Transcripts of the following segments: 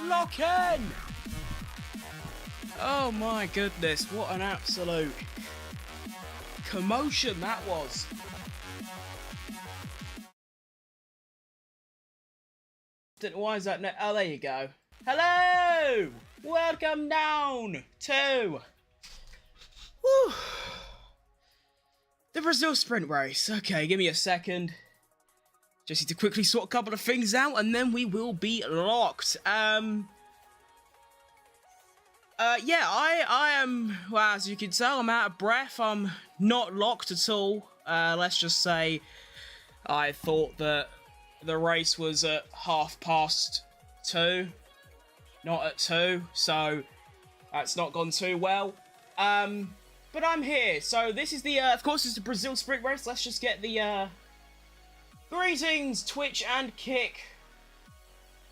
Lock in! Oh my goodness, what an absolute commotion that was. Why is that? Oh, there you go. Hello! Welcome down to whew, the Brazil sprint race. Okay, give me a second. Just need to quickly sort a couple of things out and then we will be locked. Yeah, I am, well, as you can tell, I'm out of breath. I'm not locked at all. Let's just say I thought that the race was at 2:30, not at 2, so that's not gone too well. But I'm here, so this is the, of course, it's the Brazil sprint race. Let's just get the, greetings, Twitch and Kick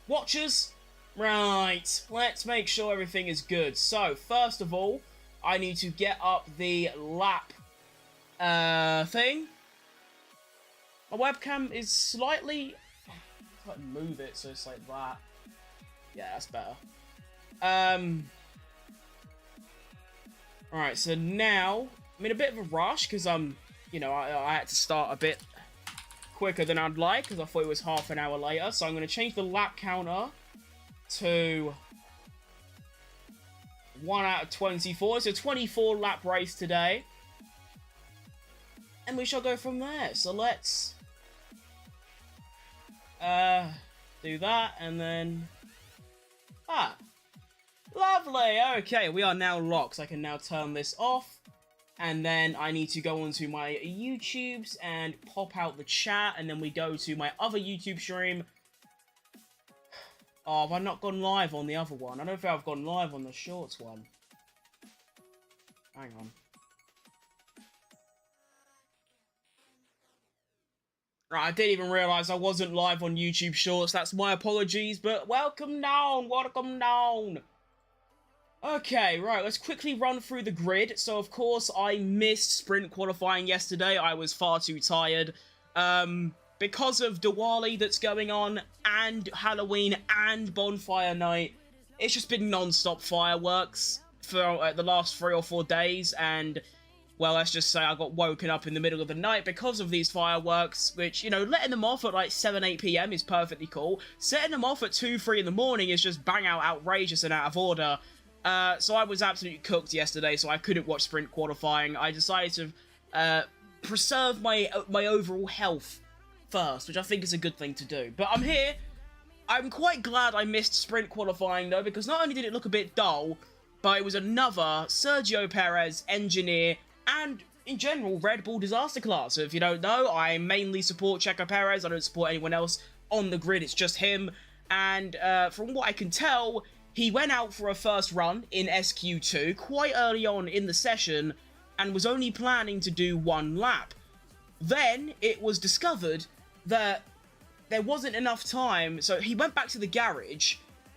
watchers. Right, let's make sure everything is good. So, first of all, I need to get up the lap, thing. My webcam is slightly... I can move it so it's like that. Yeah, that's better. Alright, so now, I'm in a bit of a rush, because you know, I had to start a bit quicker than I'd like, because I thought it was half an hour later, so I'm going to change the lap counter to 1 out of 24. It's a 24 lap race today. And we shall go from there. So let's do that and then lovely. Okay, we are now locked. So I can now turn this off. And then I need to go onto my YouTubes and pop out the chat, and then we go to my other YouTube stream. Oh, have I not gone live on the other one? I don't think I've gone live on the shorts one. Hang on. Right, I didn't even realise I wasn't live on YouTube shorts. That's my apologies, but welcome down, welcome down. Okay, right, let's quickly run through the grid. So, of course, I missed sprint qualifying yesterday. I was far too tired. Because of Diwali that's going on, and Halloween, and Bonfire Night, it's just been non-stop fireworks for the last 3 or 4 days, and, well, let's just say I got woken up in the middle of the night because of these fireworks, which, you know, letting them off at like 7, 8 PM is perfectly cool. Setting them off at 2, 3 in the morning is just bang out outrageous and out of order. So I was absolutely cooked yesterday, so I couldn't watch sprint qualifying. I decided to preserve my overall health first, which I think is a good thing to do. But I'm here. I'm quite glad I missed sprint qualifying, though, because not only did it look a bit dull, but it was another Sergio Perez engineer and, in general, Red Bull disaster class. So if you don't know, I mainly support Checo Perez. I don't support anyone else on the grid. It's just him. And from what I can tell, he went out for a first run in SQ2 quite early on in the session and was only planning to do 1 lap. Then it was discovered that there wasn't enough time, so he went back to the garage,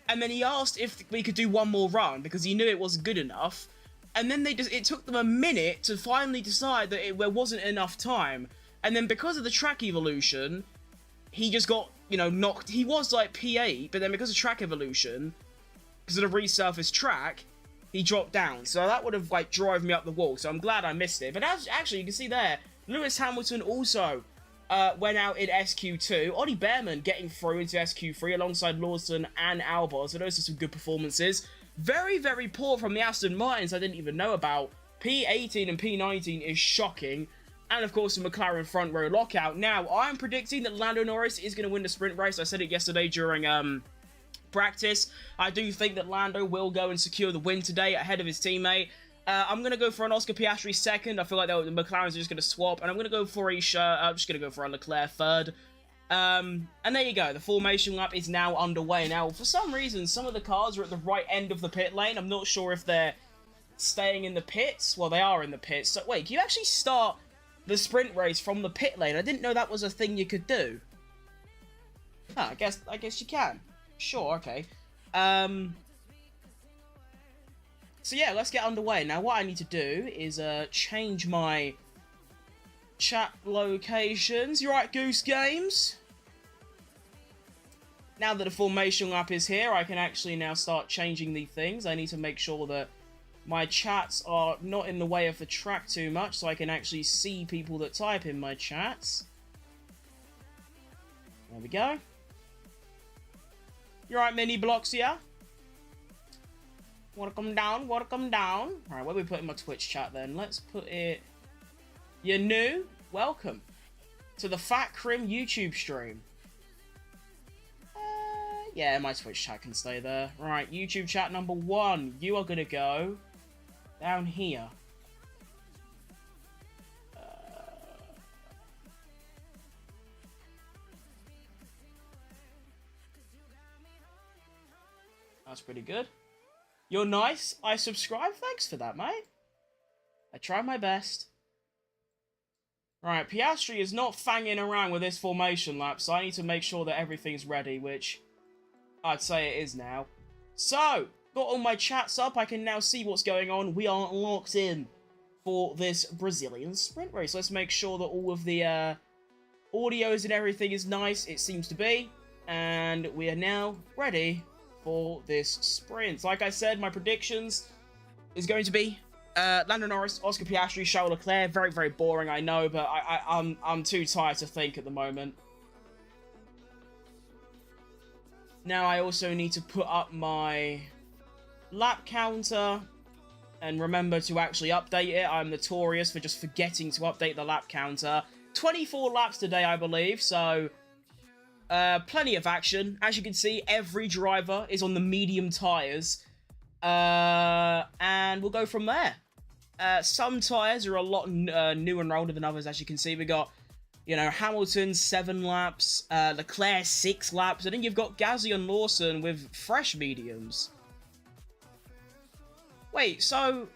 and then he asked if we could do 1 more run, because he knew it wasn't good enough, and then it took them a minute to finally decide that there wasn't enough time, and then because of the track evolution, he just got, you know, knocked. He was like P8, but then because of track evolution, because of the resurfaced track, he dropped down, so that would have, like, driven me up the wall, so I'm glad I missed it. But actually, you can see there, Lewis Hamilton also went out in SQ2. Ollie Behrman getting through into SQ3 alongside Lawson and Albon. So those are some good performances. Very, very poor from the Aston Martins I didn't even know about. P18 and P19 is shocking. And of course, the McLaren front row lockout. Now, I'm predicting that Lando Norris is going to win the sprint race. I said it yesterday during practice. I do think that Lando will go and secure the win today ahead of his teammate. I'm going to go for an Oscar Piastri second. I feel like the McLarens are just going to swap. And I'm going to go for I'm just going to go for a Leclerc third. And there you go. The formation lap is now underway. Now, for some reason, some of the cars are at the right end of the pit lane. I'm not sure if they're staying in the pits. Well, they are in the pits. So, wait, can you actually start the sprint race from the pit lane? I didn't know that was a thing you could do. Huh, I guess you can. Sure, okay. So yeah, let's get underway. Now what I need to do is change my chat locations. You right, Goose Games? Now that the formation lap is here, I can actually now start changing the things. I need to make sure that my chats are not in the way of the track too much, so I can actually see people that type in my chats. There we go. You alright, mini blocks, yeah? Wanna come down? Wanna come down? Alright, where are we putting my Twitch chat then? Let's put it... You're new? Welcome to the Fat Crim YouTube stream. Yeah, my Twitch chat can stay there. Right, YouTube chat number 1. You are gonna go down here. That's pretty good. You're nice. I subscribe. Thanks for that, mate. I try my best. Right, Piastri is not fanging around with this formation lap, so I need to make sure that everything's ready, which I'd say it is now. So, got all my chats up. I can now see what's going on. We are locked in for this Brazilian sprint race. Let's make sure that all of the audios and everything is nice. It seems to be. And we are now ready for this sprint. Like I said, my predictions is going to be Lando Norris, Oscar Piastri, Charles Leclerc. Very, very boring, I know, but I'm too tired to think at the moment. Now I also need to put up my lap counter and remember to actually update it. I'm notorious for just forgetting to update the lap counter. 24 laps today, I believe, so plenty of action. As you can see, every driver is on the medium tyres, and we'll go from there. Some tyres are a lot newer and older than others, as you can see. We got, you know, Hamilton 7 laps, Leclerc 6 laps, and then you've got Gasly and Lawson with fresh mediums. Wait, so...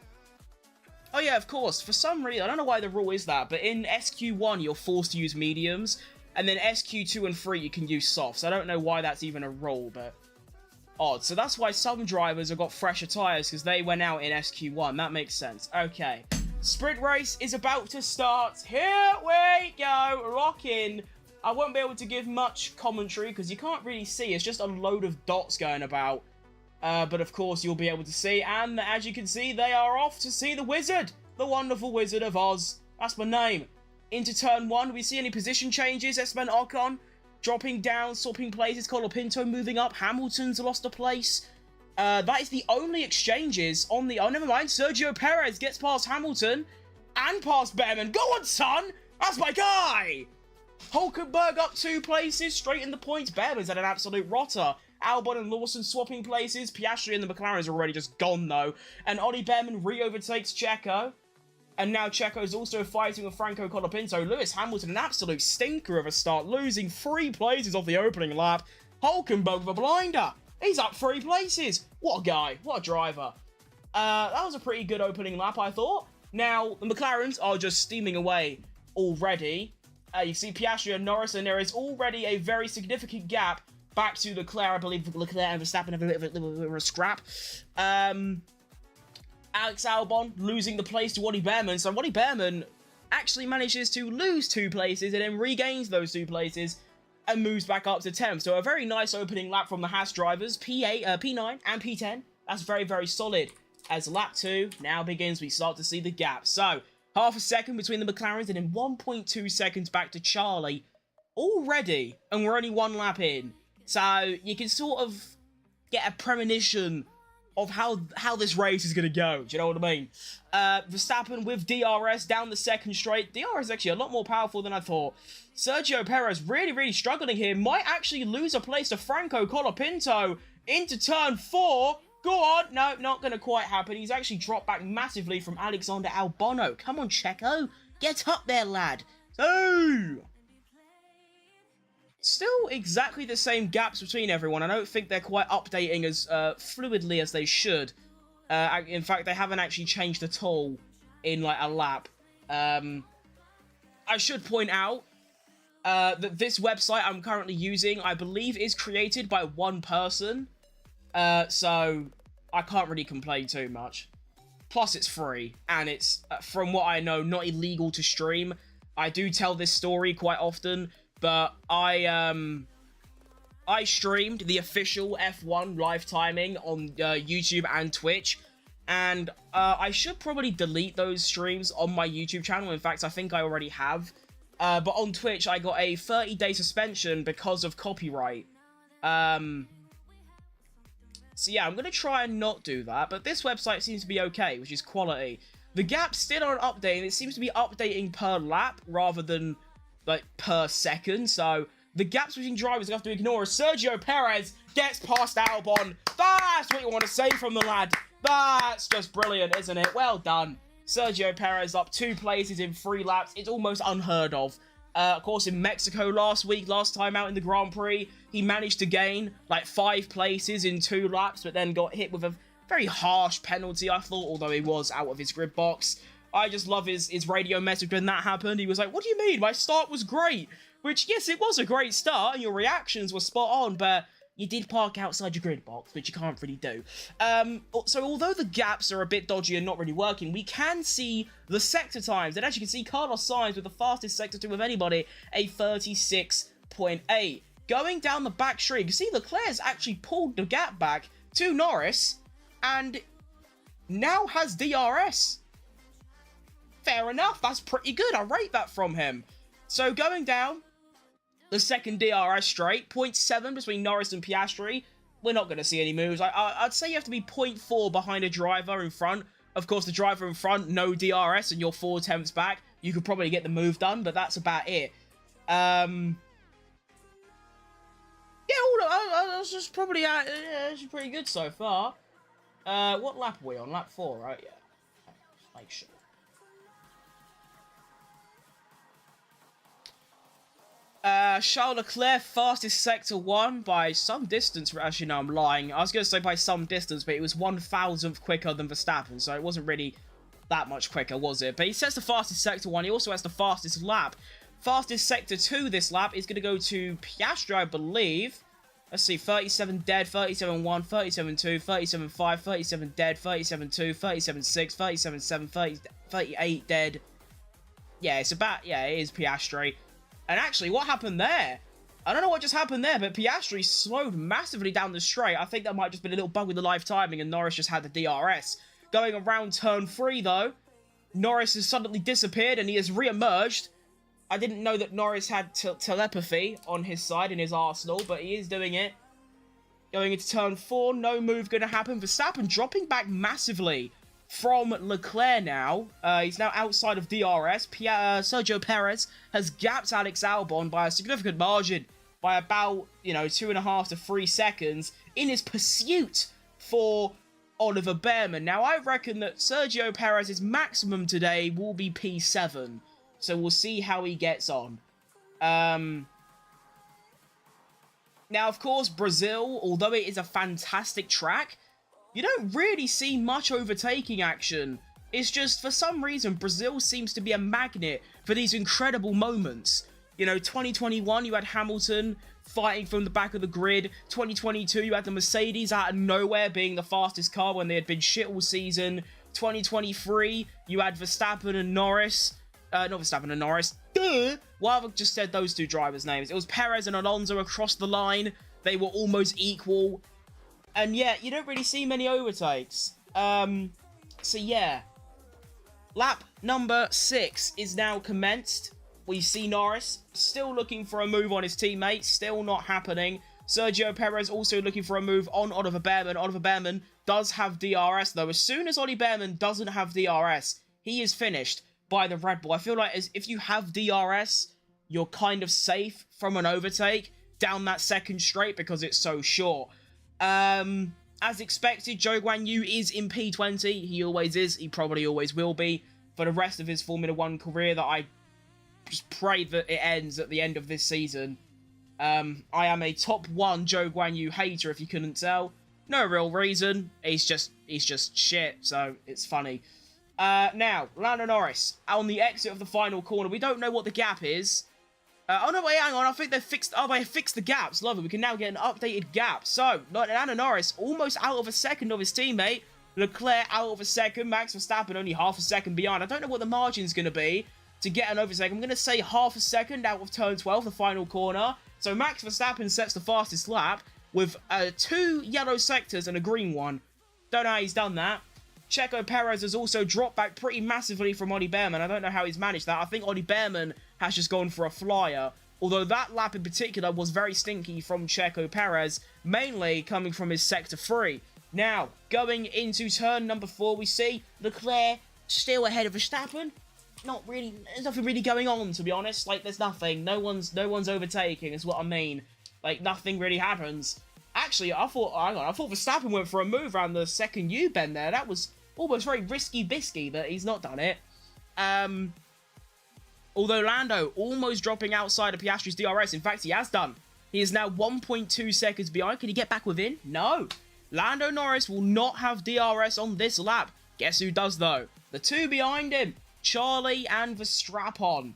Oh yeah, of course, for some reason, I don't know why the rule is that, but in SQ1 you're forced to use mediums, and then SQ2 and 3 you can use softs. I don't know why that's even a rule, but odd. So that's why some drivers have got fresher tyres, because they went out in SQ1. That makes sense. Okay. Sprint race is about to start. Here we go. Lock in. I won't be able to give much commentary, because you can't really see. It's just a load of dots going about. But of course you'll be able to see, and as you can see, they are off to see the Wizard, the wonderful Wizard of Oz. That's my name. Into turn 1, we see any position changes. Esteban Ocon dropping down, swapping places. Colapinto moving up. Hamilton's lost a place. That is the only exchanges on the... Oh, never mind. Sergio Perez gets past Hamilton and past Behrman. Go on, son! That's my guy! Hulkenberg up 2 places, straight in the points. Behrman's had an absolute rotter. Albon and Lawson swapping places. Piastri and the McLaren's already just gone, though. And Ollie Behrman re-overtakes Checo. And now Checo's also fighting with Franco Colapinto. Lewis Hamilton, an absolute stinker of a start, losing 3 places off the opening lap. Hulkenberg with a blinder. He's up 3 places. What a guy. What a driver. That was a pretty good opening lap, I thought. Now, the McLarens are just steaming away already. You see Piastri and Norris, and there is already a very significant gap back to Leclerc. I believe Leclerc and Verstappen have a little bit of a scrap. Alex Albon losing the place to Ollie Behrman. So Ollie Behrman actually manages to lose 2 places and then regains those 2 places and moves back up to 10th. So a very nice opening lap from the Haas drivers, P8, P9 and P10. That's very, very solid. As lap 2 now begins, we start to see the gap. So half a second between the McLarens and then 1.2 seconds back to Charlie already. And we're only 1 lap in. So you can sort of get a premonition of how this race is going to go. Do you know what I mean? Verstappen with DRS down the second straight. DRS is actually a lot more powerful than I thought. Sergio Perez really, really struggling here. Might actually lose a place to Franco Colapinto into turn 4. Go on. No, not going to quite happen. He's actually dropped back massively from Alexander Albon. Come on, Checo. Get up there, lad. So... Still exactly the same gaps between everyone. I don't think they're quite updating as fluidly as they should. In fact, they haven't actually changed at all in like a lap. I should point out that this website I'm currently using, I believe, is created by 1 person. So I can't really complain too much. Plus, it's free, and it's, from what I know, not illegal to stream. I do tell this story quite often. But I I streamed the official F1 live timing on YouTube and Twitch, and I should probably delete those streams on my YouTube channel. In fact, I think I already have. But on Twitch, I got a 30-day suspension because of copyright. So yeah, I'm going to try and not do that, but this website seems to be okay, which is quality. The gaps still aren't updating. It seems to be updating per lap rather than, like, per second, so the gaps between drivers we have to ignore as Sergio Perez gets past Albon. That's what you want to say from the lad. That's just brilliant, isn't it? Well done. Sergio Perez up 2 places in 3 laps. It's almost unheard of. Of course, in Mexico last time out in the Grand Prix, he managed to gain like 5 places in 2 laps, but then got hit with a very harsh penalty, I thought, although he was out of his grid box. I just love his radio message when that happened. He was like, "What do you mean? My start was great." Which, yes, it was a great start, and your reactions were spot on, but you did park outside your grid box, which you can't really do. So although the gaps are a bit dodgy and not really working, we can see the sector times. And as you can see, Carlos Sainz with the fastest sector time of anybody, a 36.8. Going down the back straight, you can see Leclerc's actually pulled the gap back to Norris, and now has DRS. Fair enough, that's pretty good. I rate that from him. So going down the second DRS straight, 0.7 between Norris and Piastri. We're not going to see any moves. I'd say you have to be 0.4 behind a driver in front. Of course, the driver in front, no DRS, and you're 4 tenths back. You could probably get the move done, but that's about it. Yeah, that's just probably it's pretty good so far. What lap are we on? Lap 4, right? Yeah. Just make sure. Charles Leclerc, fastest sector 1 by some distance. Actually, no, I'm lying. I was going to say by some distance, but it was 1,000th quicker than Verstappen, so it wasn't really that much quicker, was it? But he sets the fastest sector 1. He also has the fastest lap. Fastest sector 2 this lap is going to go to Piastri, I believe. Let's see, 37 dead, 37.1, 37.2, 37.5, 37 dead, 37.2, 37.6, 37.7, 38 dead. Yeah, it's about, yeah, it is Piastri. And actually, what happened there? I don't know what just happened there, but Piastri slowed massively down the straight. I think that might have just been a little bug with the live timing, and Norris just had the DRS. Going around turn 3, though, Norris has suddenly disappeared, and he has re-emerged. I didn't know that Norris had telepathy on his side in his arsenal, but he is doing it. Going into turn 4, no move going to happen. Verstappen dropping back massively from Leclerc now. He's now outside of DRS. Sergio Perez has gapped Alex Albon by a significant margin, by about, 2.5 to 3 seconds in his pursuit for Oliver Behrman. Now, I reckon that Sergio Perez's maximum today will be P7, so we'll see how he gets on. Now, of course, Brazil, although it is a fantastic track, you don't really see much overtaking action. It's just, for some reason, Brazil seems to be a magnet for these incredible moments. 2021, you had Hamilton fighting from the back of the grid. 2022, you had the Mercedes out of nowhere being the fastest car when they had been shit all season. 2023, you had Verstappen and Norris. Not Verstappen and Norris. Duh! Why have I just said those 2 drivers' names? It was Perez and Alonso across the line. They were almost equal. And yeah, you don't really see many overtakes. So yeah. Lap number 6 is now commenced. We see Norris still looking for a move on his teammate. Still not happening. Sergio Perez also looking for a move on Oliver Behrman. Oliver Behrman does have DRS though. As soon as Ollie Behrman doesn't have DRS, he is finished by the Red Bull. I feel like if you have DRS, you're kind of safe from an overtake down that second straight because it's so short. As expected, Zhou Guanyu is in P20. He always is. He probably always will be for the rest of his Formula 1 career that I just pray that it ends at the end of this season. I am a top 1 Zhou Guanyu hater, if you couldn't tell. No real reason. He's just shit, so it's funny. Now, Lando Norris on the exit of the final corner. We don't know what the gap is. Oh no, wait, hang on. I think they fixed the gaps. Love it. We can now get an updated gap. So, Lando Norris almost out of a second of his teammate. Leclerc out of a second. Max Verstappen only half a second behind. I don't know what the margin's going to be to get an overtake. I'm going to say half a second out of turn 12, the final corner. So Max Verstappen sets the fastest lap with 2 yellow sectors and a green one. Don't know how he's done that. Checo Perez has also dropped back pretty massively from Ollie Behrman. I don't know how he's managed that. I think Ollie Behrman has just gone for a flyer. Although that lap in particular was very stinky from Checo Perez, mainly coming from his sector 3. Now, going into turn number 4, we see Leclerc still ahead of Verstappen. There's nothing really going on, to be honest. Like, there's nothing. No one's overtaking, is what I mean. Like, nothing really happens. Actually, I thought Verstappen went for a move around the second U-bend there. That was almost very risky-bisky, but he's not done it. Although Lando almost dropping outside of Piastri's DRS. In fact, he has done. He is now 1.2 seconds behind. Can he get back within? No. Lando Norris will not have DRS on this lap. Guess who does, though? The 2 behind him. Charlie and Verstappen.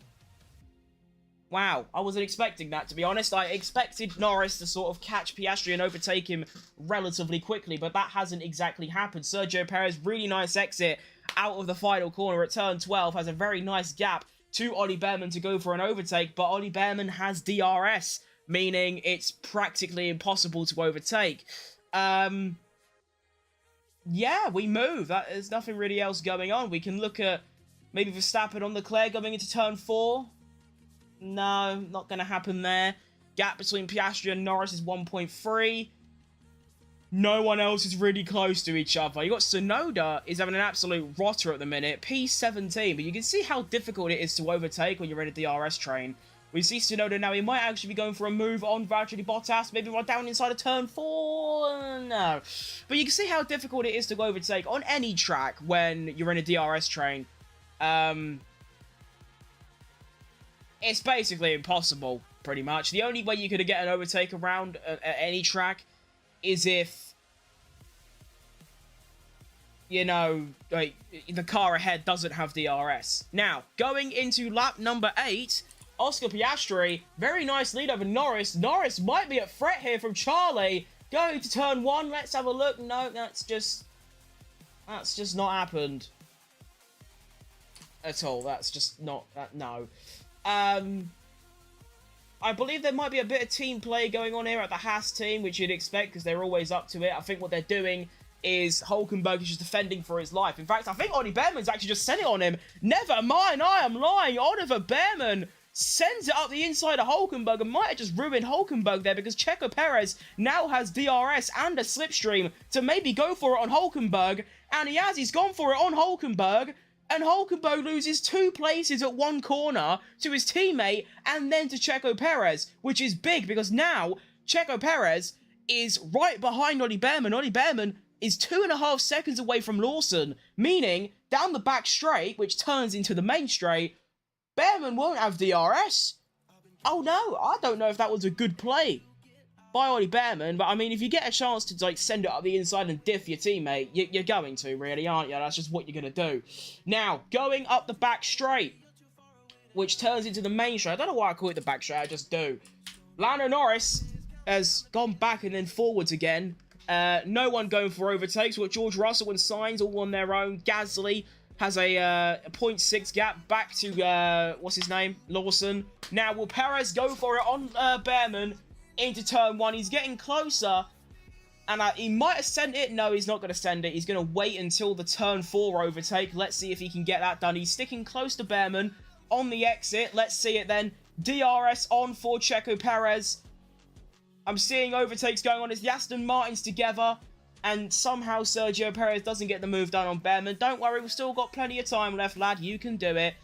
Wow, I wasn't expecting that, to be honest. I expected Norris to sort of catch Piastri and overtake him relatively quickly, but that hasn't exactly happened. Sergio Perez, really nice exit out of the final corner at turn 12, has a very nice gap to Ollie Behrman to go for an overtake, but Ollie Behrman has DRS, meaning it's practically impossible to overtake. Yeah, we move. There's nothing really else going on. We can look at maybe Verstappen on Leclerc going into turn 4. No, not going to happen there. Gap between Piastri and Norris is 1.3. No one else is really close to each other. You got Tsunoda is having an absolute rotter at the minute. P17, but you can see how difficult it is to overtake when you're in a DRS train. We see Tsunoda now. He might actually be going for a move on Valtteri Bottas. Maybe right down inside of turn 4. No. But you can see how difficult it is to overtake on any track when you're in a DRS train. It's basically impossible, pretty much. The only way you could get an overtake around at any track is if, you know, like, the car ahead doesn't have DRS. Now, going into lap number 8, Oscar Piastri, very nice lead over Norris. Norris might be at threat here from Charlie. Going to turn 1, let's have a look. No, that's just not happened at all. That's just not, no. I believe there might be a bit of team play going on here at the Haas team, which you'd expect because they're always up to it. I think what they're doing is Hulkenberg is just defending for his life. In fact, I think Ollie Behrman's actually just sent it on him. Never mind, I am lying. Oliver Behrman sends it up the inside of Hulkenberg and might have just ruined Hulkenberg there because Checo Perez now has DRS and a slipstream to maybe go for it on Hulkenberg. And he's gone for it on Hulkenberg. And Hulkenberg loses 2 places at 1 corner to his teammate and then to Checo Perez, which is big because now Checo Perez is right behind Ollie Behrman. Ollie Behrman is 2.5 seconds away from Lawson, meaning down the back straight, which turns into the main straight, Behrman won't have DRS. Oh no, I don't know if that was a good play by Ollie Behrman, but I mean, if you get a chance to like send it up the inside and diff your teammate, you're going to, really, aren't you? That's just what you're going to do. Now, going up the back straight, which turns into the main straight. I don't know why I call it the back straight, I just do. Lando Norris has gone back and then forwards again. No one going for overtakes. We've got George Russell and Sainz all on their own. Gasly has a 0.6 gap back to, what's his name? Lawson. Now, will Perez go for it on Behrman into turn 1? He's getting closer, and he might have sent it. No, he's not going to send it. He's going to wait until the turn 4 overtake. Let's see if he can get that done. He's sticking close to Behrman on the exit. Let's see it then. DRS on for Checo Perez. I'm seeing overtakes going on. It's the Aston Martins together, and somehow Sergio Perez doesn't get the move done on Behrman. Don't worry, we've still got plenty of time left, lad. You can do it.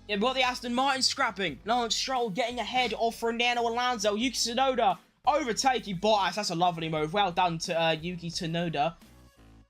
Yeah, we've got the Aston Martin scrapping. Lance Stroll getting ahead of Fernando Alonso. Yuki Tsunoda overtaking Bottas. That's a lovely move. Well done to Yuki Tsunoda.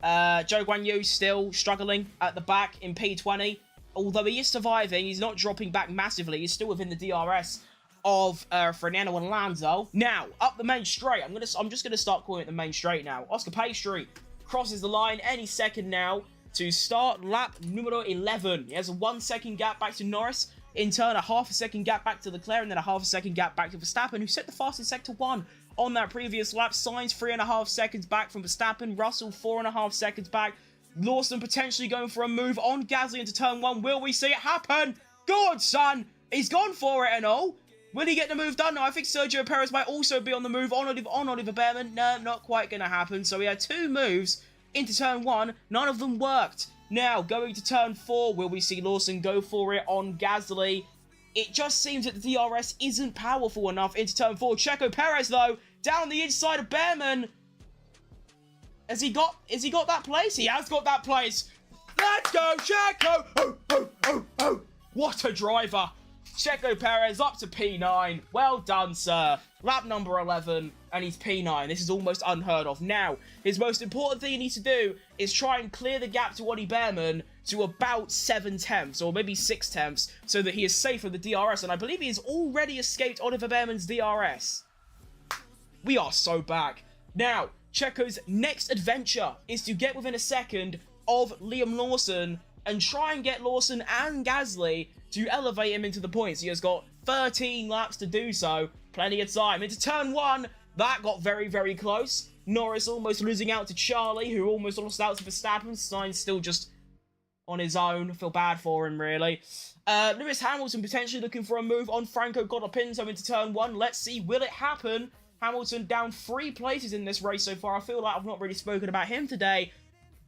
Zhou Guanyu still struggling at the back in P20. Although he is surviving, he's not dropping back massively. He's still within the DRS of Fernando Alonso. Now, up the main straight. I'm just gonna start calling it the main straight now. Oscar Piastri crosses the line any second now to start lap numero 11. He has a 1 second gap back to Norris. In turn, a half a second gap back to Leclerc, and then a half a second gap back to Verstappen, who set the fastest sector 1 on that previous lap. Sainz 3.5 seconds back from Verstappen. Russell 4.5 seconds back. Lawson potentially going for a move on Gasly into turn 1. Will we see it happen? Good, son. He's gone for it and all. Will he get the move done? No, I think Sergio Perez might also be on the move on Oliver Bearman. No, not quite going to happen. So we had 2 moves into turn 1. None of them worked. Now, going to turn 4, will we see Lawson go for it on Gasly? It just seems that the DRS isn't powerful enough into turn 4. Checo Perez, though, down the inside of Bearman. Has he got that place? He has got that place. Let's go, Checo! Oh, oh, oh, oh. What a driver. Checo Perez up to P9. Well done, sir. Lap number 11, and he's P9. This is almost unheard of. Now, his most important thing he needs to do is try and clear the gap to Ollie Bearman to about 7 tenths, or maybe 6 tenths, so that he is safe from the DRS, and I believe he has already escaped Oliver Bearman's DRS. We are so back. Now, Checo's next adventure is to get within a second of Liam Lawson and try and get Lawson and Gasly to elevate him into the points. He has got 13 laps to do so. Plenty of time. Into turn 1, that got very, very close. Norris almost losing out to Charlie, who almost lost out to Verstappen. Sainz still just on his own. I feel bad for him, really. Lewis Hamilton potentially looking for a move on Franco Colapinto into turn 1. Let's see, will it happen? Hamilton down 3 places in this race so far. I feel like I've not really spoken about him today.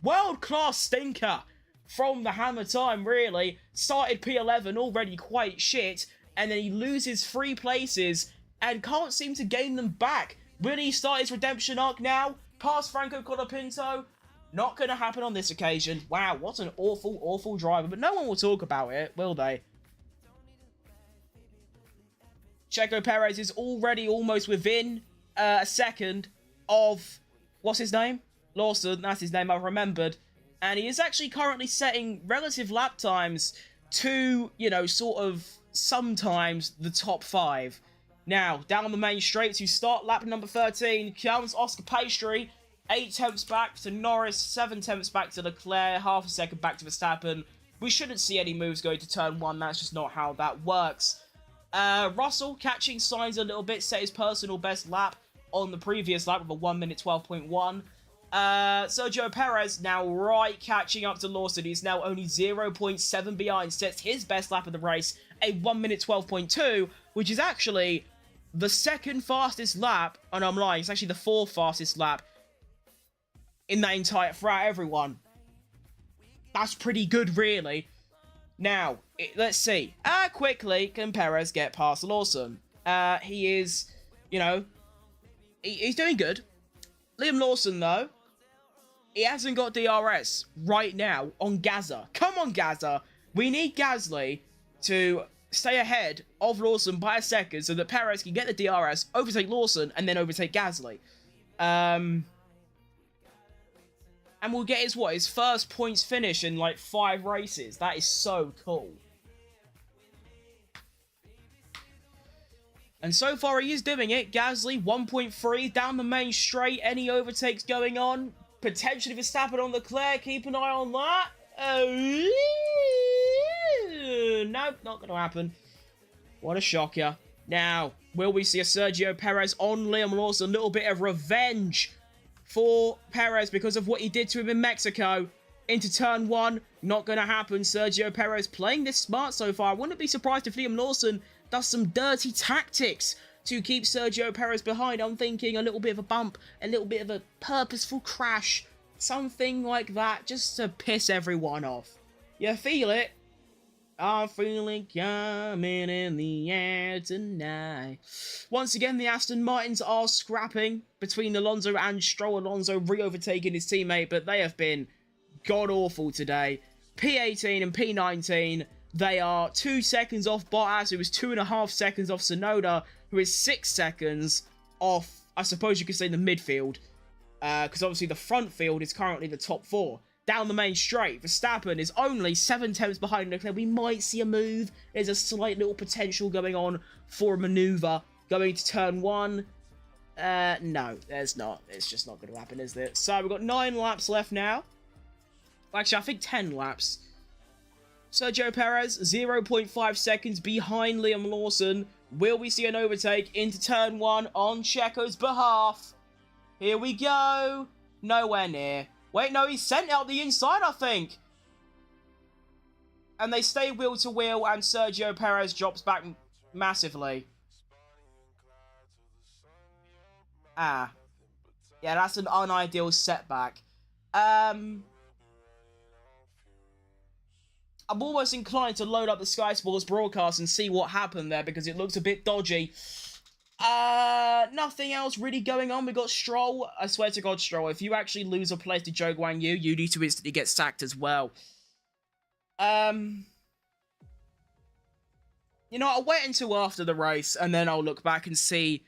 World-class stinker from the Hammer time, really. Started P11, already quite shit, and then he loses 3 places and can't seem to gain them back. Will he start his redemption arc now? Past Franco Colapinto? Not going to happen on this occasion. Wow, what an awful, awful driver. But no one will talk about it, will they? Checo Perez is already almost within a second of... What's his name? Lawson, that's his name, I've remembered. And he is actually currently setting relative lap times to, you know, sort of sometimes the top 5. Now, down the main straight to start lap number 13 comes Oscar Piastri. 8 tenths back to Norris, 7 tenths back to Leclerc, half a second back to Verstappen. We shouldn't see any moves going to turn 1, that's just not how that works. Russell catching Sainz a little bit, set his personal best lap on the previous lap with a 1 minute 12.1. Sergio Perez now right catching up to Lawson. He's now only 0.7 behind, sets his best lap of the race, a 1 minute 12.2, which is actually the 2nd fastest lap, and I'm lying, it's actually the 4th fastest lap in that entire, throughout everyone. That's pretty good, really. Now, let's see. Quickly can Perez get past Lawson? He is, you know, he's doing good. Liam Lawson, though, he hasn't got DRS right now on Gaza. Come on, Gaza. We need Gasly to stay ahead of Lawson by a second so that Perez can get the DRS, overtake Lawson, and then overtake Gasly. And we'll get his first points finish in, like, 5 races. That is so cool. And so far, he is doing it. Gasly, 1.3 down the main straight. Any overtakes going on? Potentially Verstappen on Leclerc. Keep an eye on that. Nope, not going to happen. What a shocker. Now, will we see a Sergio Perez on Liam Lawson? A little bit of revenge for Perez because of what he did to him in Mexico. Into turn 1, not going to happen. Sergio Perez playing this smart so far. I wouldn't be surprised if Liam Lawson does some dirty tactics to keep Sergio Perez behind. I'm thinking a little bit of a bump, a little bit of a purposeful crash, something like that, just to piss everyone off. You feel it? I'm feeling coming in the air tonight. Once again, the Aston Martins are scrapping between Alonso and Stroll. Alonso re-overtaking his teammate, but they have been god-awful today. P18 and P19, they are 2 seconds off Bottas, who is 2.5 seconds off Tsunoda, who is 6 seconds off, I suppose you could say, the midfield. Because obviously the front field is currently the top 4. Down the main straight, Verstappen is only 7 tenths behind Leclerc. We might see a move. There's a slight little potential going on for a manoeuvre. Going to turn 1. No, there's not. It's just not going to happen, is it? So we've got 9 laps left now. Actually, I think 10 laps. Sergio Perez, 0.5 seconds behind Liam Lawson. Will we see an overtake into turn 1 on Checo's behalf? Here we go. Nowhere near. Wait, no, he's sent out the inside, I think. And they stay wheel to wheel, and Sergio Perez drops back massively. Ah. Yeah, that's an unideal setback. I'm almost inclined to load up the Sky Sports broadcast and see what happened there because it looks a bit dodgy. Nothing else really going on. We got Stroll. I swear to God, Stroll, if you actually lose a place to Zhou Guanyu, you need to instantly get sacked as well. You know, I'll wait until after the race and then I'll look back and see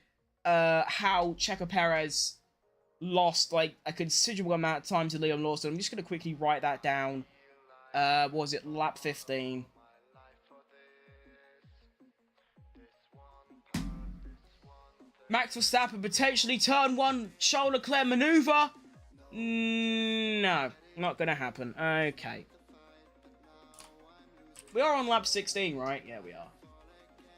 how Checo Perez lost like a considerable amount of time to Liam Lawson. I'm just going to quickly write that down. What was it? Lap 15. Max Verstappen potentially turn 1 Charles Leclerc maneuver. No, not going to happen. Okay. We are on lap 16, right? Yeah, we are.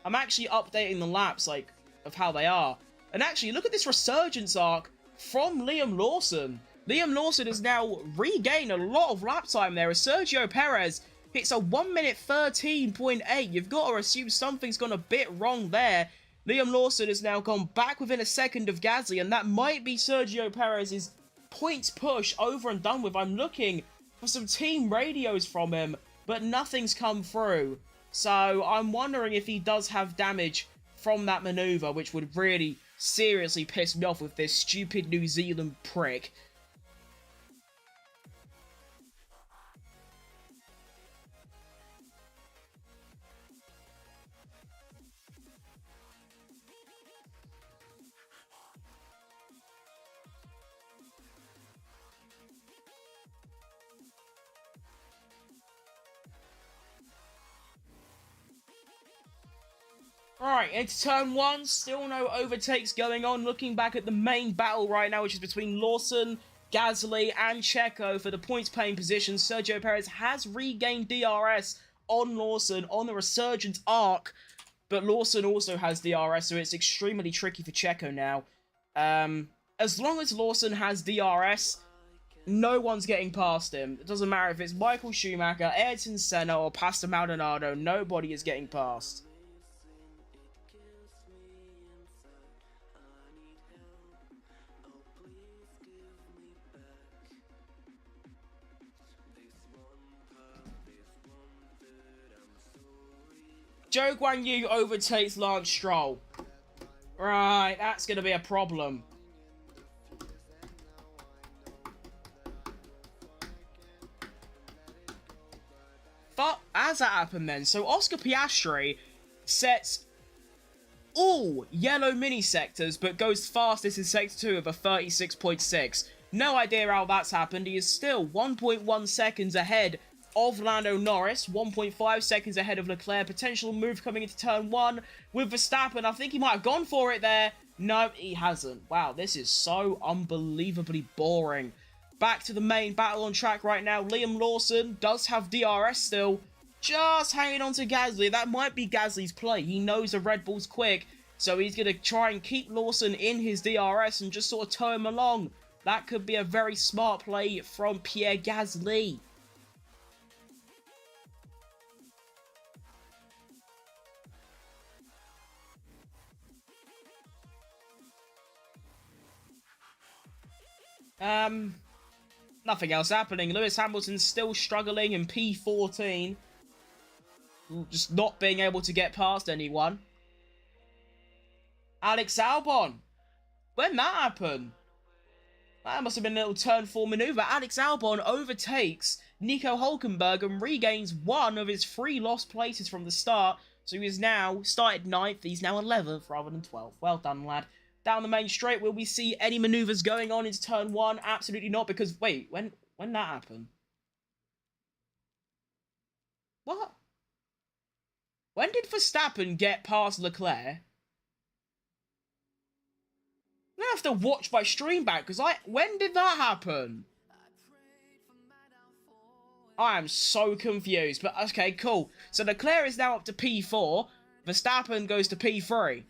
I'm actually updating the laps, like, of how they are. And actually, look at this resurgence arc from Liam Lawson. Liam Lawson has now regained a lot of lap time there as Sergio Perez hits a 1 minute 13.8. You've got to assume something's gone a bit wrong there. Liam Lawson has now gone back within a second of Gasly, and that might be Sergio Perez's points push over and done with. I'm looking for some team radios from him, but nothing's come through. So I'm wondering if he does have damage from that maneuver, which would really seriously piss me off with this stupid New Zealand prick. Alright, into turn 1, still no overtakes going on. Looking back at the main battle right now, which is between Lawson, Gasly, and Checo for the points-paying position. Sergio Perez has regained DRS on Lawson on the resurgence arc, but Lawson also has DRS, so it's extremely tricky for Checo now. As long as Lawson has DRS, no one's getting past him. It doesn't matter if it's Michael Schumacher, Ayrton Senna, or Pastor Maldonado, nobody is getting past. Zhou Guanyu overtakes Lance Stroll. Right, that's going to be a problem. But as that happened then, so Oscar Piastri sets all yellow mini sectors, but goes fastest in sector 2 of a 36.6. No idea how that's happened. He is still 1.1 seconds ahead of Lando Norris, 1.5 seconds ahead of Leclerc. Potential move coming into turn 1 with Verstappen. I think he might have gone for it there. No, he hasn't. Wow, this is so unbelievably boring. Back to the main battle on track right now. Liam Lawson does have DRS still. Just hanging on to Gasly. That might be Gasly's play. He knows the Red Bull's quick, so he's going to try and keep Lawson in his DRS and just sort of tow him along. That could be a very smart play from Pierre Gasly. Nothing else happening. Lewis Hamilton's still struggling in P14. Just not being able to get past anyone. Alex Albon. When that happened? That must have been a little turn 4 maneuver. Alex Albon overtakes Nico Hülkenberg and regains 1 of his 3 lost places from the start. So he is now started 9th. He's now 11th rather than 12th. Well done, lad. Down the main straight, will we see any maneuvers going on into turn 1? Absolutely not, because, wait, when that happened? What? When did Verstappen get past Leclerc? I'm gonna have to watch my stream back, because when did that happen? I am so confused, but okay, cool. So Leclerc is now up to P4, Verstappen goes to P3.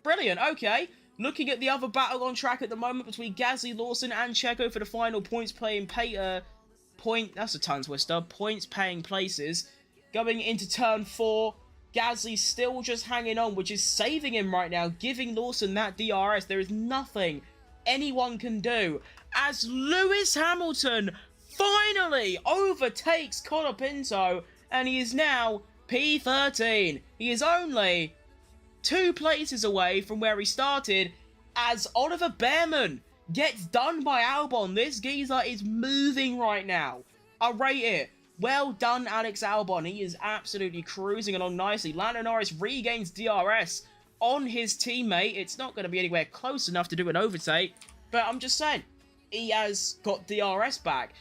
Brilliant, okay. Looking at the other battle on track at the moment between Gasly, Lawson, and Checo for the final points paying that's a tongue twister. Points paying places. Going into turn 4. Gasly's still just hanging on, which is saving him right now, giving Lawson that DRS. There is nothing anyone can do as Lewis Hamilton finally overtakes Colapinto, and he is now P13. He is only 2 places away from where he started as Oliver Bearman gets done by Albon. This geezer is moving right now. I rate it. Well done, Alex Albon. He is absolutely cruising along nicely. Lando Norris regains DRS on his teammate. It's not going to be anywhere close enough to do an overtake, but I'm just saying, he has got DRS back.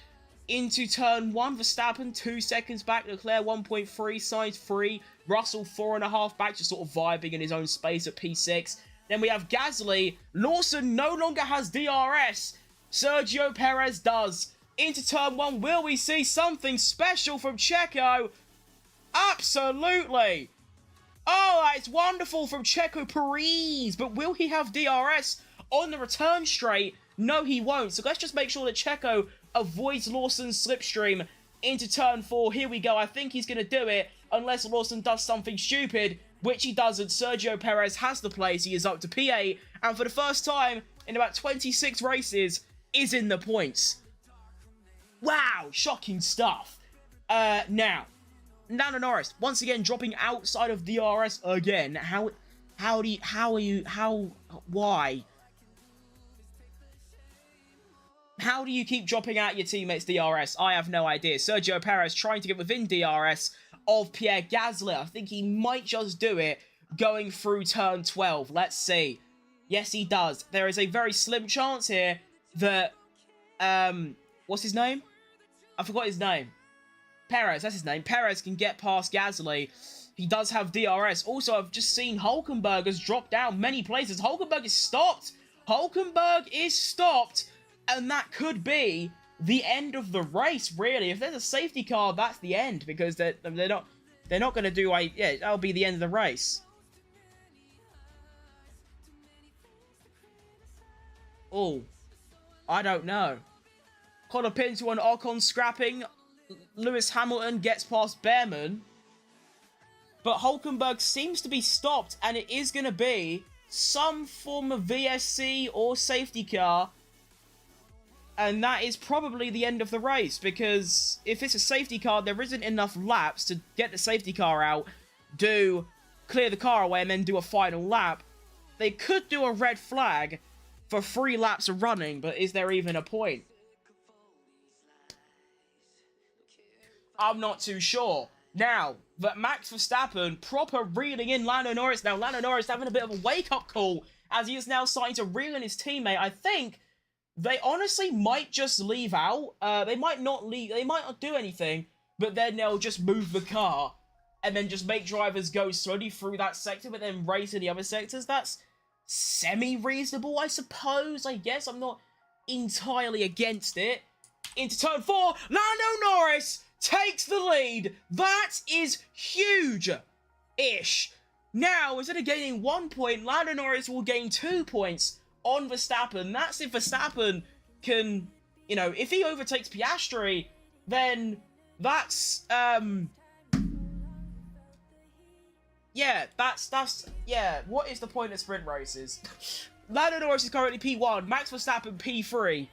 Into turn 1, Verstappen 2 seconds back, Leclerc 1.3, Sainz 3, Russell 4.5 back, just sort of vibing in his own space at P6. Then we have Gasly. Lawson no longer has DRS. Sergio Perez does. Into turn 1, will we see something special from Checo? Absolutely. Oh, it's wonderful from Checo Perez, but will he have DRS on the return straight? No, he won't. So let's just make sure that Checo avoids Lawson's slipstream into turn 4. Here we go. I think he's going to do it unless Lawson does something stupid, which he doesn't. Sergio Perez has the place. He is up to P8, and for the first time in about 26 races, is in the points. Wow, shocking stuff. Now, Lando Norris, once again, dropping outside of DRS again. Why? How do you keep dropping out your teammates' DRS? I have no idea. Sergio Perez trying to get within DRS of Pierre Gasly. I think he might just do it going through turn 12. Let's see. Yes, he does. There is a very slim chance here that, what's his name? I forgot his name. Perez, that's his name. Perez can get past Gasly. He does have DRS. Also, I've just seen Hulkenberg has dropped down many places. Hulkenberg is stopped. Hulkenberg is stopped. And that could be the end of the race, really. If there's a safety car, that's the end. Because they're not going to do... yeah, that'll be the end of the race. Oh, I don't know. Colapinto and Ocon scrapping. Lewis Hamilton gets past Bearman. But Hulkenberg seems to be stopped, and it is going to be some form of VSC or safety car. And that is probably the end of the race, because if it's a safety car, there isn't enough laps to get the safety car out, clear the car away, and then do a final lap. They could do a red flag for 3 laps of running, but is there even a point? I'm not too sure. Now, that Max Verstappen proper reeling in Lando Norris. Now, Lando Norris having a bit of a wake-up call as he is now starting to reel in his teammate. I think they honestly might just leave out. They might not leave. They might not do anything, but then they'll just move the car and then just make drivers go slowly through that sector, but then race in the other sectors. That's semi-reasonable, I suppose. I guess I'm not entirely against it. Into turn 4, Lando Norris takes the lead. That is huge-ish. Now, instead of gaining 1 point, Lando Norris will gain 2 points on Verstappen. That's if Verstappen can, you know, if he overtakes Piastri, then that's, yeah, yeah, what is the point of sprint races? Lando Norris is currently P1, Max Verstappen P3.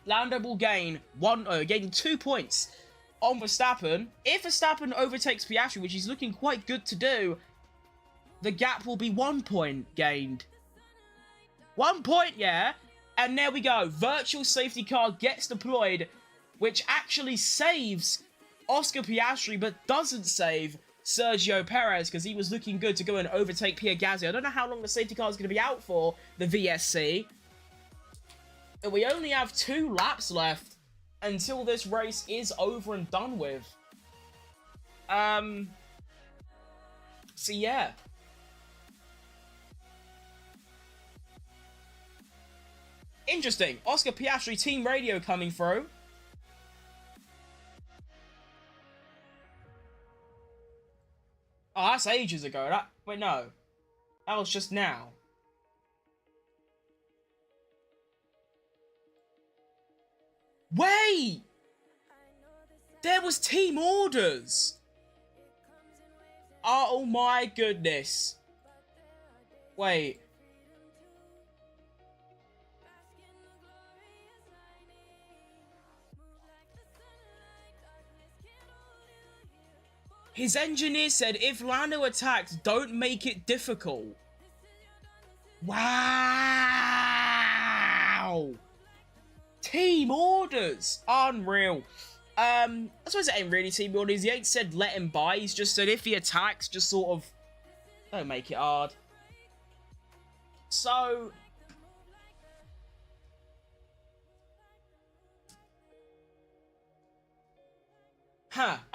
Lando will gain 2 points on Verstappen. If Verstappen overtakes Piastri, which he's looking quite good to do, the gap will be 1 point gained. 1 point, yeah? And there we go. Virtual safety car gets deployed, which actually saves Oscar Piastri, but doesn't save Sergio Perez, because he was looking good to go and overtake Pierre Gasly. I don't know how long the safety car is going to be out for, the VSC. And we only have 2 laps left until this race is over and done with. So yeah. Interesting. Oscar Piastri team radio coming through. Oh, that's ages ago. Wait, no. That was just now. Wait! There was team orders! Oh my goodness. Wait. His engineer said if Lando attacks, don't make it difficult. Wow. Team orders. Unreal. I suppose it ain't really team orders. He ain't said let him by. He's just said if he attacks, just sort of don't make it hard. So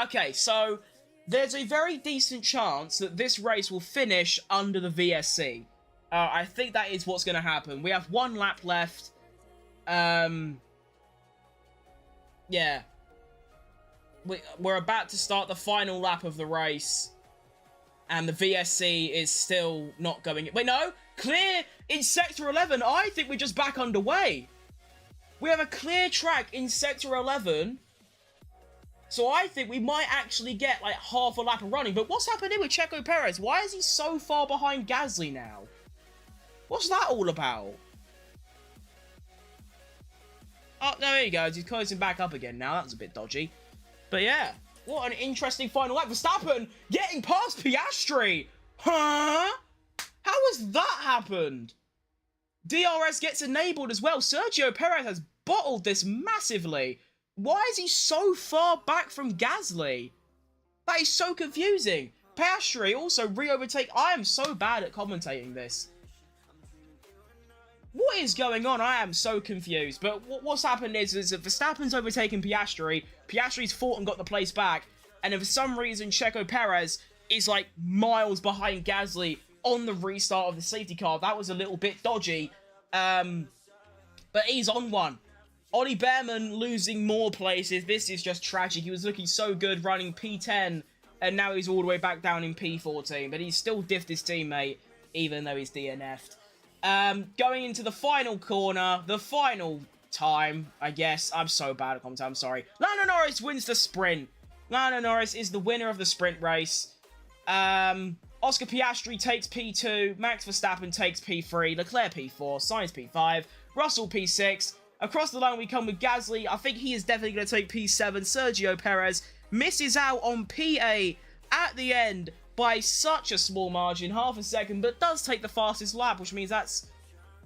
okay, so there's a very decent chance that this race will finish under the VSC. I think that is what's going to happen. We have 1 lap left. Yeah. We're about to start the final lap of the race. And the VSC is still not going... Wait, no! Clear in Sector 11! I think we're just back underway. We have a clear track in Sector 11. So I think we might actually get, like, half a lap of running. But what's happening with Checo Perez? Why is he so far behind Gasly now? What's that all about? Oh, there he goes. He's closing back up again now. That was a bit dodgy. But yeah, what an interesting final lap. Verstappen getting past Piastri. Huh? How has that happened? DRS gets enabled as well. Sergio Perez has bottled this massively. Why is he so far back from Gasly? That is so confusing. Piastri also re-overtake. I am so bad at commentating this. What is going on? I am so confused. But what's happened is that Verstappen's overtaken Piastri. Piastri's fought and got the place back. And then for some reason, Checo Perez is like miles behind Gasly on the restart of the safety car. That was a little bit dodgy. But he's on one. Ollie Behrman losing more places. This is just tragic. He was looking so good running P10. And now he's all the way back down in P14. But he's still diffed his teammate, even though he's DNF'd. Going into the final corner, the final time, I guess. I'm so bad at commentating, I'm sorry. Lando Norris wins the sprint. Lando Norris is the winner of the sprint race. Oscar Piastri takes P2, Max Verstappen takes P3, Leclerc P4, Sainz P5, Russell P6. Across the line we come with Gasly. I think he is definitely going to take P7. Sergio Perez misses out on P8 at the end by such a small margin, half a second, but does take the fastest lap, which means that's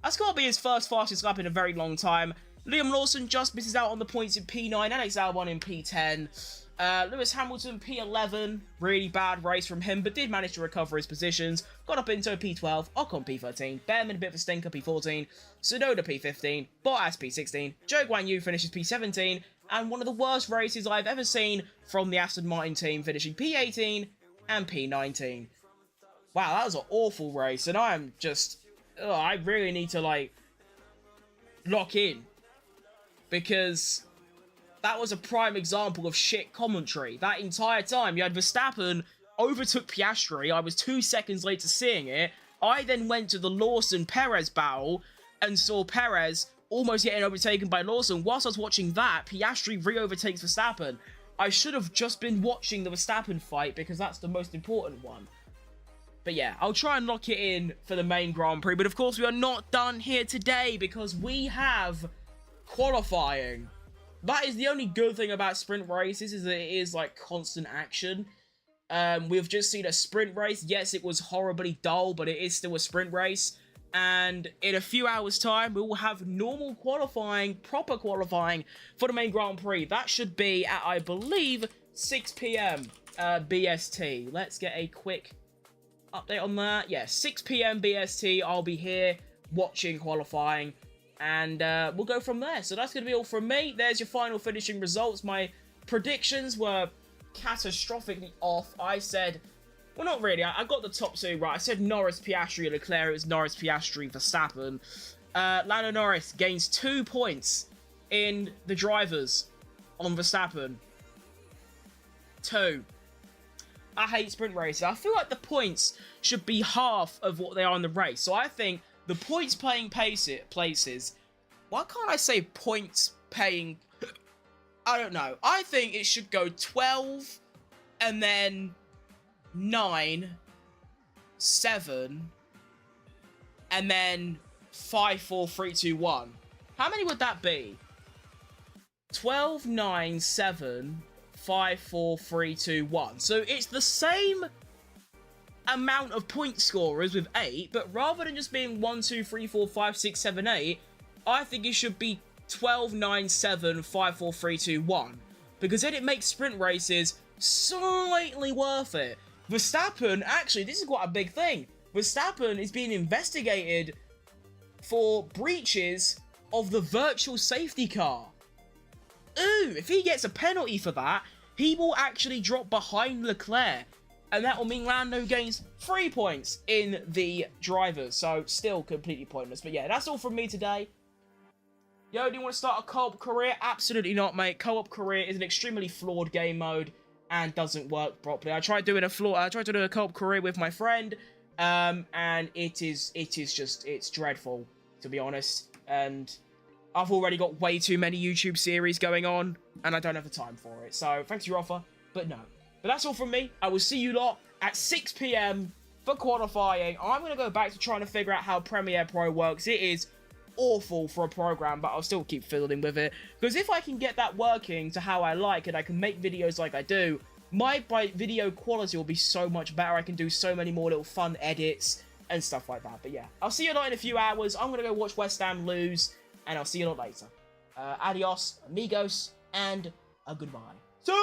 got to be his first fastest lap in a very long time. Liam Lawson just misses out on the points in P9, Alex Albon in P10. Lewis Hamilton, P11, really bad race from him, but did manage to recover his positions. Got up into P12, Ocon P13, Behrman a bit of a stinker, P14, Tsunoda P15, Bottas P16, Zhou Guanyu finishes P17, and one of the worst races I've ever seen from the Aston Martin team, finishing P18 and P19. Wow, that was an awful race, and I am just... I really need to, like, lock in, because that was a prime example of shit commentary. That entire time, you had Verstappen overtook Piastri. I was 2 seconds late to seeing it. I then went to the Lawson-Perez battle and saw Perez almost getting overtaken by Lawson. Whilst I was watching that, Piastri re-overtakes Verstappen. I should have just been watching the Verstappen fight because that's the most important one. But yeah, I'll try and lock it in for the main Grand Prix. But of course, we are not done here today because we have qualifying. That is the only good thing about sprint races, is that it is like constant action. We've just seen a sprint race. Yes, it was horribly dull, but it is still a sprint race. And in a few hours' time, we will have normal qualifying, proper qualifying for the main Grand Prix. That should be at, I believe, 6 PM BST. Let's get a quick update on that. Yeah, 6 PM BST. I'll be here watching qualifying. And we'll go from there. So that's going to be all from me. There's your final finishing results. My predictions were catastrophically off. I said... Well, not really. I got the top two right. I said Norris, Piastri, Leclerc. It was Norris, Piastri, Verstappen. Lando Norris gains 2 points in the drivers on Verstappen. 2. I hate sprint races. I feel like the points should be half of what they are in the race. So I think the points paying places... Why can't I say points paying... I don't know. I think it should go 12 and then... 9, 7, and then 5, 4, 3, 2, 1. How many would that be? 12, 9, 7, 5, 4, 3, 2, 1. So it's the same amount of point scorers with 8, but rather than just being 1, 2, 3, 4, 5, 6, 7, 8, I think it should be 12, 9, 7, 5, 4, 3, 2, 1. Because then it makes sprint races slightly worth it. Verstappen, actually, this is quite a big thing. Verstappen is being investigated for breaches of the virtual safety car. Ooh, if he gets a penalty for that, he will actually drop behind Leclerc. And that will mean Lando gains 3 points in the drivers. So, still completely pointless. But yeah, that's all from me today. Yo, do you want to start a co-op career? Absolutely not, mate. Co-op career is an extremely flawed game mode and doesn't work properly. I tried doing a co-op career with my friend, and it's dreadful, to be honest. And I've already got way too many YouTube series going on, and I don't have the time for it. So, thanks for your offer, but no. But that's all from me. I will see you lot at 6 PM for qualifying. I'm going to go back to trying to figure out how Premiere Pro works. It is awful for a program, but I'll still keep fiddling with it. Because if I can get that working to how I like and I can make videos like I do, my video quality will be so much better. I can do so many more little fun edits and stuff like that. But yeah, I'll see you lot in a few hours. I'm going to go watch West Ham lose, and I'll see you lot later. Adios, amigos, and a goodbye. See